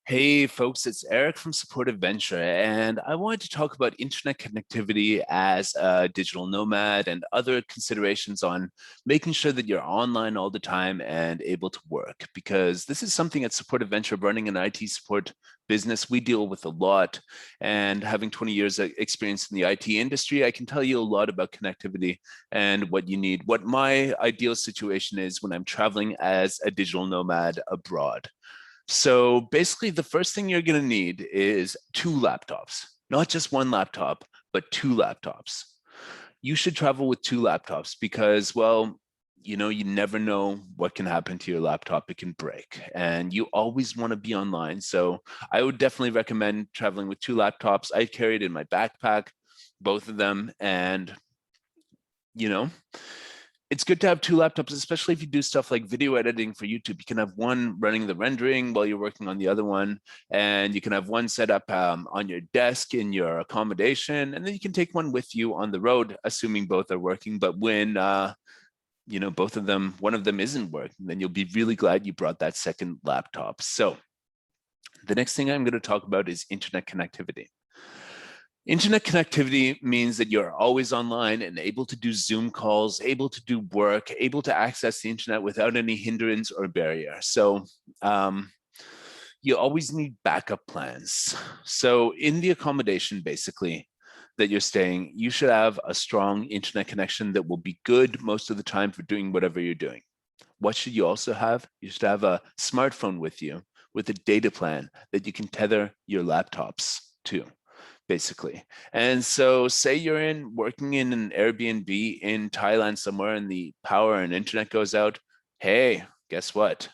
Hey folks, it's Eric from Supportive Venture, and I wanted to talk about internet connectivity as a digital nomad and other considerations on making sure that you're online all the time and able to work. Because this is something at Supportive Venture, running an IT support business, we deal with a lot. And having 20 years experience in the IT industry, I can tell you a lot about connectivity and what you need, what my ideal situation is when I'm traveling as a digital nomad abroad. So basically, the first thing you're going to need is two laptops, not just one laptop, but two laptops. You should travel with two laptops because, well, you never know what can happen to your laptop. It can break, and you always want to be online. So I would definitely recommend traveling with two laptops. I carried in my backpack, both of them, and you know, it's good to have two laptops, especially if you do stuff like video editing for YouTube. You can have one running the rendering while you're working on the other one, and you can have one set up on your desk in your accommodation, and then you can take one with you on the road, assuming both are working. But when both of them, one of them isn't working, then you'll be really glad you brought that second laptop. So the next thing I'm going to talk about is internet connectivity. Internet connectivity means that you're always online and able to do Zoom calls, able to do work, able to access the internet without any hindrance or barrier. So you always need backup plans. So in the accommodation, basically, that you're staying, you should have a strong internet connection that will be good most of the time for doing whatever you're doing. What should you also have? You should have a smartphone with you with a data plan that you can tether your laptops to, basically. And so say you're working in an Airbnb in Thailand somewhere and the power and internet goes out. Hey, guess what?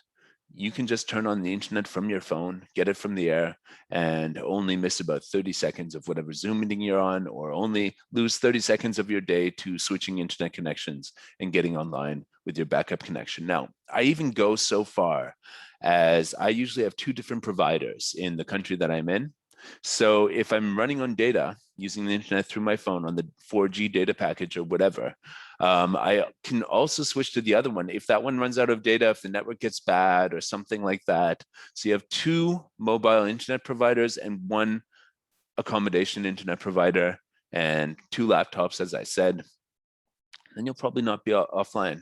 You can just turn on the internet from your phone, get it from the air, and only miss about 30 seconds of whatever Zoom meeting you're on, or only lose 30 seconds of your day to switching internet connections and getting online with your backup connection. Now, I even go so far as I usually have two different providers in the country that I'm in. So if I'm running on data using the internet through my phone on the 4G data package or whatever, I can also switch to the other one if that one runs out of data, if the network gets bad or something like that. So you have two mobile internet providers and one accommodation internet provider and two laptops, as I said. Then you'll probably not be offline.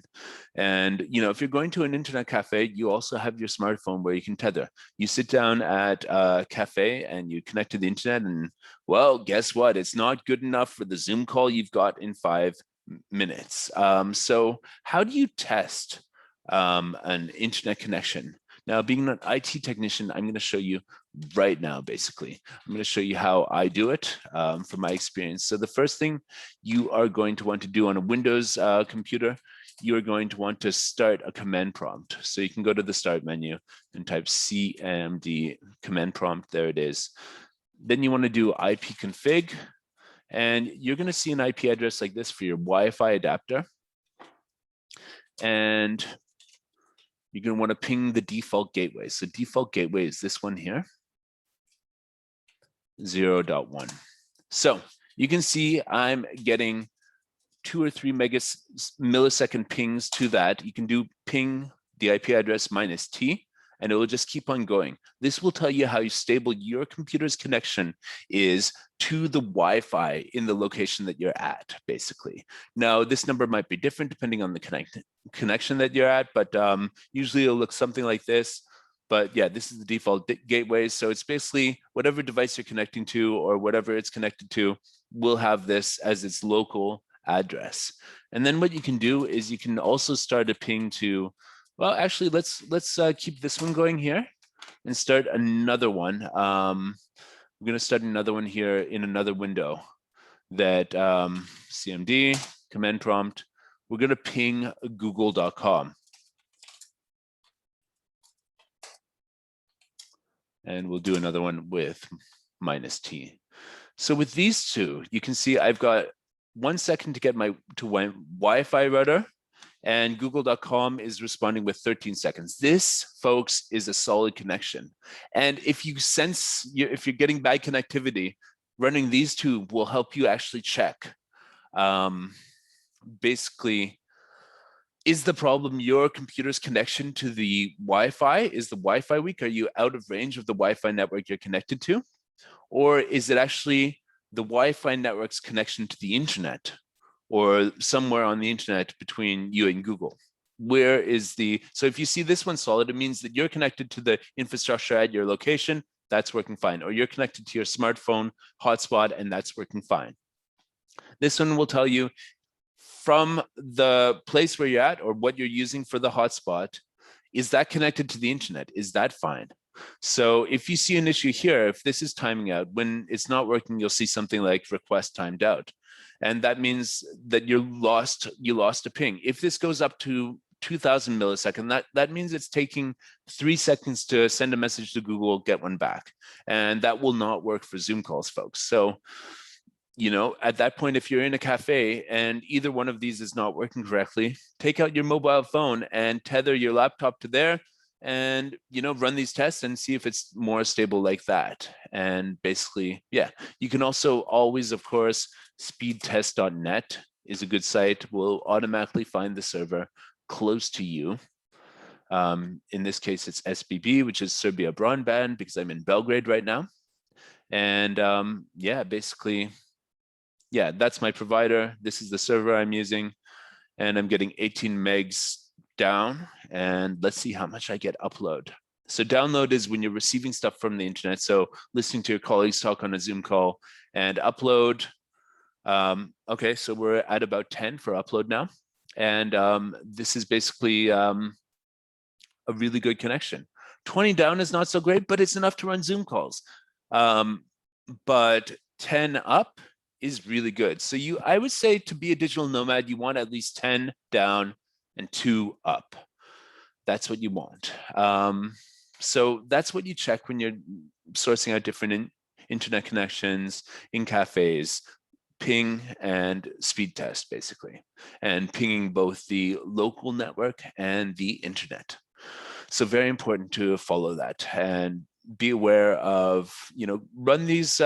And if you're going to an internet cafe, you also have your smartphone where you can tether. You sit down at a cafe and you connect to the internet, and well, guess what? It's not good enough for the Zoom call you've got in 5 minutes. So how do you test an internet connection? Now, being an IT technician, I'm going to show you right now, basically. I'm going to show you how I do it from my experience. So the first thing you are going to want to do on a Windows computer, you are going to want to start a command prompt. So you can go to the start menu and type CMD command prompt. There it is. Then you want to do ipconfig, and you're going to see an IP address like this for your Wi-Fi adapter. And you're going to want to ping the default gateway. So default gateway is this one here, 0.1. So you can see I'm getting 2 or 3 millisecond pings to that. You can do ping the IP address -T, and it will just keep on going. This will tell you how stable your computer's connection is to the Wi-Fi in the location that you're at, basically. Now, this number might be different depending on the connection that you're at, but usually it'll look something like this. But yeah, this is the default gateway. So it's basically whatever device you're connecting to or whatever it's connected to will have this as its local address. And then what you can do is you can also start a ping to, well, actually, let's keep this one going here and start another one. We're going to start another one here in another window that CMD, command prompt. We're going to ping google.com. And we'll do another one with -T. So with these two, you can see I've got 1 second to get my Wi-Fi router, and google.com is responding with 13 seconds. This, folks, is a solid connection. And if you sense, if you're getting bad connectivity, running these two will help you actually check basically Is the problem your computer's connection to the Wi-Fi? Is the Wi-Fi weak? Are you out of range of the Wi-Fi network you're connected to? Or is it actually the Wi-Fi network's connection to the internet, or somewhere on the internet between you and Google? Where is so if you see this one solid, it means that you're connected to the infrastructure at your location, that's working fine. Or you're connected to your smartphone hotspot and that's working fine. This one will tell you from the place where you're at or what you're using for the hotspot, is that connected to the internet? Is that fine? So if you see an issue here, if this is timing out, when it's not working, you'll see something like request timed out. And that means that you lost a ping. If this goes up to 2000 millisecond, that means it's taking 3 seconds to send a message to Google, get one back. And that will not work for Zoom calls, folks. So, at that point, if you're in a cafe and either one of these is not working correctly, take out your mobile phone and tether your laptop to there and, run these tests and see if it's more stable like that. And basically, yeah, you can also always, of course, speedtest.net is a good site. Will automatically find the server close to you. In this case, it's SBB, which is Serbia Broadband, because I'm in Belgrade right now. And basically, yeah, that's my provider. This is the server I'm using, and I'm getting 18 megs down. And let's see how much I get upload. So download is when you're receiving stuff from the internet. So listening to your colleagues talk on a Zoom call. And upload, okay, so we're at about 10 for upload now. And this is basically a really good connection. 20 down is not so great, but it's enough to run Zoom calls. But 10 up is really good. So I would say to be a digital nomad, you want at least 10 down and 2 up. That's what you want. So that's what you check when you're sourcing out different internet connections in cafes, ping and speed test, basically, and pinging both the local network and the internet. So very important to follow that and be aware of, run these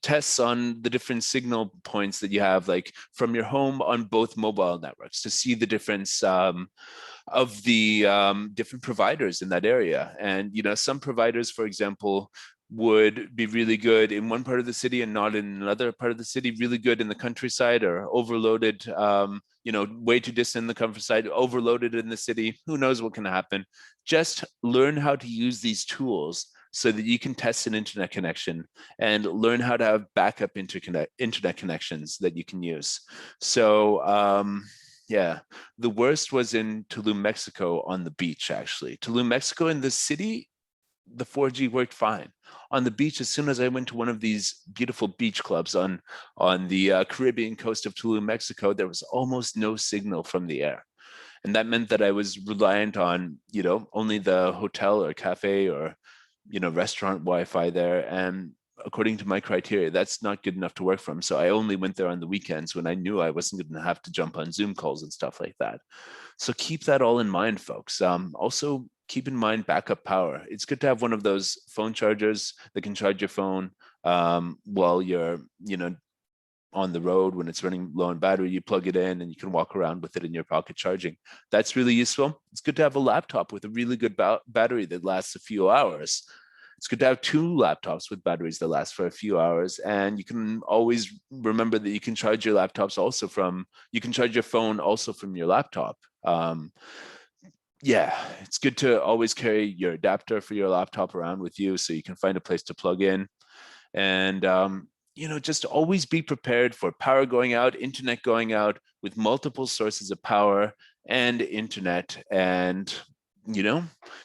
tests on the different signal points that you have, like from your home on both mobile networks, to see the difference of the different providers in that area. And, some providers, for example, would be really good in one part of the city and not in another part of the city, really good in the countryside, or overloaded, way too distant in the countryside, overloaded in the city. Who knows what can happen? Just learn how to use these tools so that you can test an internet connection and learn how to have backup internet connections that you can use. So yeah, the worst was in Tulum, Mexico, on the beach, actually. Tulum, Mexico, in the city, the 4G worked fine. On the beach, as soon as I went to one of these beautiful beach clubs on the Caribbean coast of Tulum, Mexico, there was almost no signal from the air. And that meant that I was reliant on, only the hotel or cafe or, restaurant Wi-Fi there. And according to my criteria, that's not good enough to work from. So I only went there on the weekends when I knew I wasn't going to have to jump on Zoom calls and stuff like that. So keep that all in mind, folks. Also, keep in mind backup power. It's good to have one of those phone chargers that can charge your phone while you're, on the road. When it's running low on battery, you plug it in and you can walk around with it in your pocket charging. That's really useful. It's good to have a laptop with a really good battery that lasts a few hours. It's good to have 2 laptops with batteries that last for a few hours. And you can always remember that you can charge your laptops also you can charge your phone also from your laptop. Yeah, it's good to always carry your adapter for your laptop around with you so you can find a place to plug in. And just always be prepared for power going out, internet going out, with multiple sources of power and internet. And,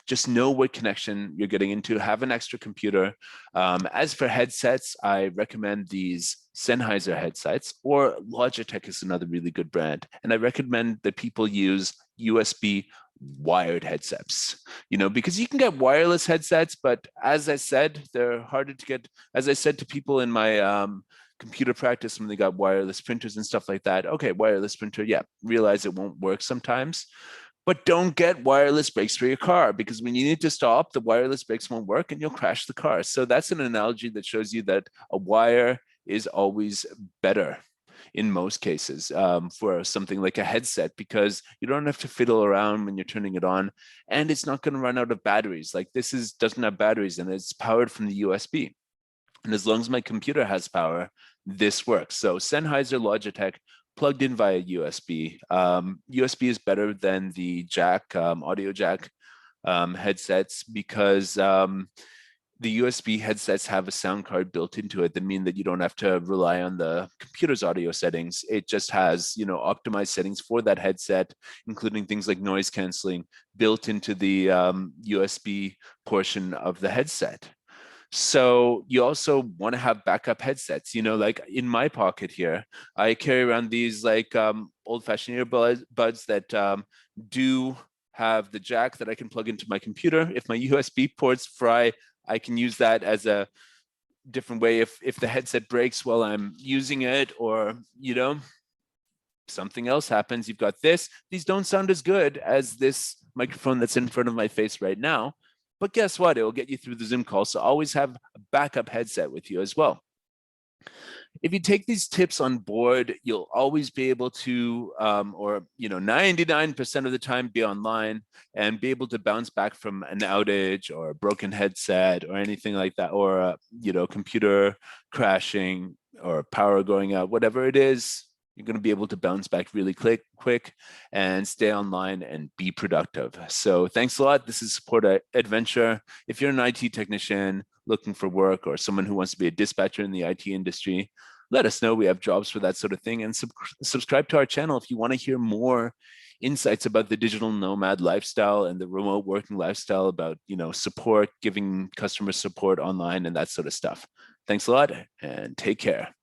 just know what connection you're getting into. Have an extra computer. As for headsets, I recommend these Sennheiser headsets, or Logitech is another really good brand. And I recommend that people use USB wired headsets, because you can get wireless headsets, but as I said, they're harder to get. As I said to people in my computer practice when they got wireless printers and stuff like that, okay, wireless printer, yeah, realize it won't work sometimes, but don't get wireless brakes for your car, because when you need to stop, the wireless brakes won't work and you'll crash the car. So that's an analogy that shows you that a wire is always better. in most cases for something like a headset, because you don't have to fiddle around when you're turning it on, and it's not going to run out of batteries. Like this doesn't have batteries and it's powered from the USB. And as long as my computer has power, this works. So Sennheiser, Logitech, plugged in via USB. USB is better than the jack, audio jack headsets, because the USB headsets have a sound card built into it that mean that you don't have to rely on the computer's audio settings. It just has, optimized settings for that headset, including things like noise canceling built into the USB portion of the headset. So you also want to have backup headsets. Like in my pocket here, I carry around these like old-fashioned earbuds that do have the jack that I can plug into my computer. If my USB ports fry, I can use that as a different way if the headset breaks while I'm using it, or something else happens. You've got this. These don't sound as good as this microphone that's in front of my face right now, but guess what? It will get you through the Zoom call. So always have a backup headset with you as well. If you take these tips on board, you'll always be able to, 99% of the time, be online and be able to bounce back from an outage or a broken headset or anything like that, or computer crashing or power going out, whatever it is. You're going to be able to bounce back really quick and stay online and be productive. So thanks a lot. This is Support Adventure. If you're an IT technician looking for work, or someone who wants to be a dispatcher in the IT industry, let us know. We have jobs for that sort of thing. And subscribe to our channel if you want to hear more insights about the digital nomad lifestyle and the remote working lifestyle, about support, giving customer support online and that sort of stuff. Thanks a lot and take care.